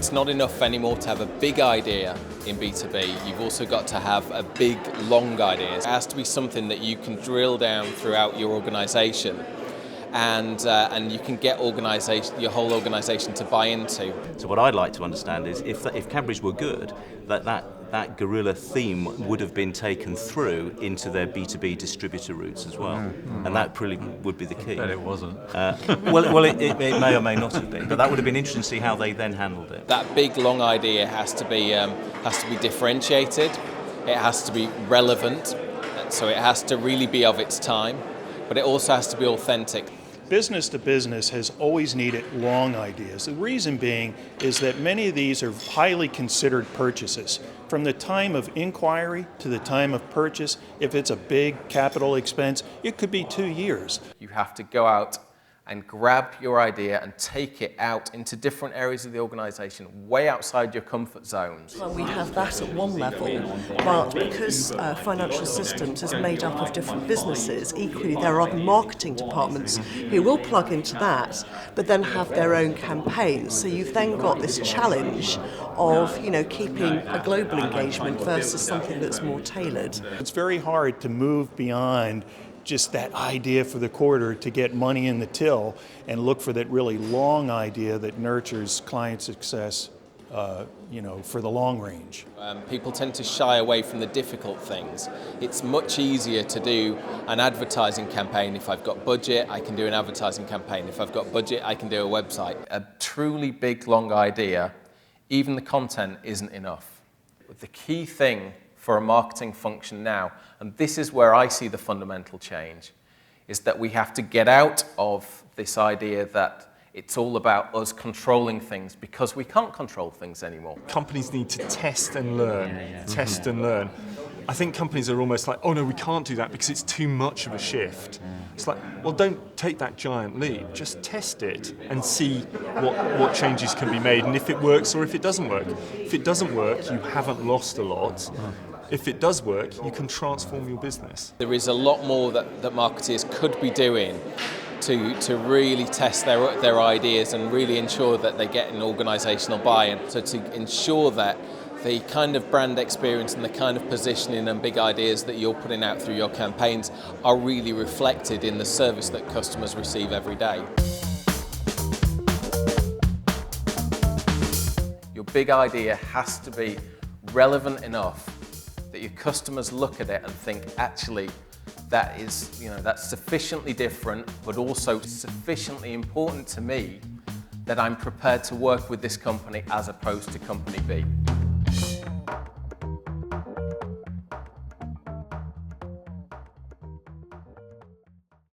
It's not enough anymore to have a big idea in B2B. You've also got to have a big, long idea. It has to be something that you can drill down throughout your organisation, and you can get your whole organisation to buy into. So what I'd like to understand is if Cadbury's were good, that guerrilla theme would have been taken through into their B2B distributor routes as well, and that probably would be the key. But it wasn't. It may or may not have been, but that would have been interesting to see how they then handled it. That big, long idea has to be differentiated. It has to be relevant, so it has to really be of its time, but it also has to be authentic. Business to business has always needed long ideas. The reason being is that many of these are highly considered purchases. From the time of inquiry to the time of purchase, if it's a big capital expense, it could be 2 years. You have to go out and grab your idea and take it out into different areas of the organisation, way outside your comfort zones. Well, we have that at one level, but because financial systems is made up of different businesses, equally there are other marketing departments who will plug into that, but then have their own campaigns. So you've then got this challenge of, keeping a global engagement versus something that's more tailored. It's very hard to move beyond just that idea for the quarter to get money in the till and look for that really long idea that nurtures client success, for the long range. People tend to shy away from the difficult things. It's much easier to do an advertising campaign. If I've got budget, I can do an advertising campaign. If I've got budget, I can do a website. A truly big, long idea, even the content isn't enough. The key thing for a marketing function now, and this is where I see the fundamental change, is that we have to get out of this idea that it's all about us controlling things, because we can't control things anymore. Companies need to test and learn, and learn. I think companies are almost like, oh no, we can't do that because it's too much of a shift. It's like, well, don't take that giant leap, just test it and see what changes can be made, and if it works or if it doesn't work. If it doesn't work, you haven't lost a lot. If it does work, you can transform your business. There is a lot more that marketeers could be doing to really test their ideas and really ensure that they get an organisational buy-in. So to ensure that the kind of brand experience and the kind of positioning and big ideas that you're putting out through your campaigns are really reflected in the service that customers receive every day. Your big idea has to be relevant enough that your customers look at it and think, actually, that's sufficiently different, but also sufficiently important to me that I'm prepared to work with this company as opposed to company B.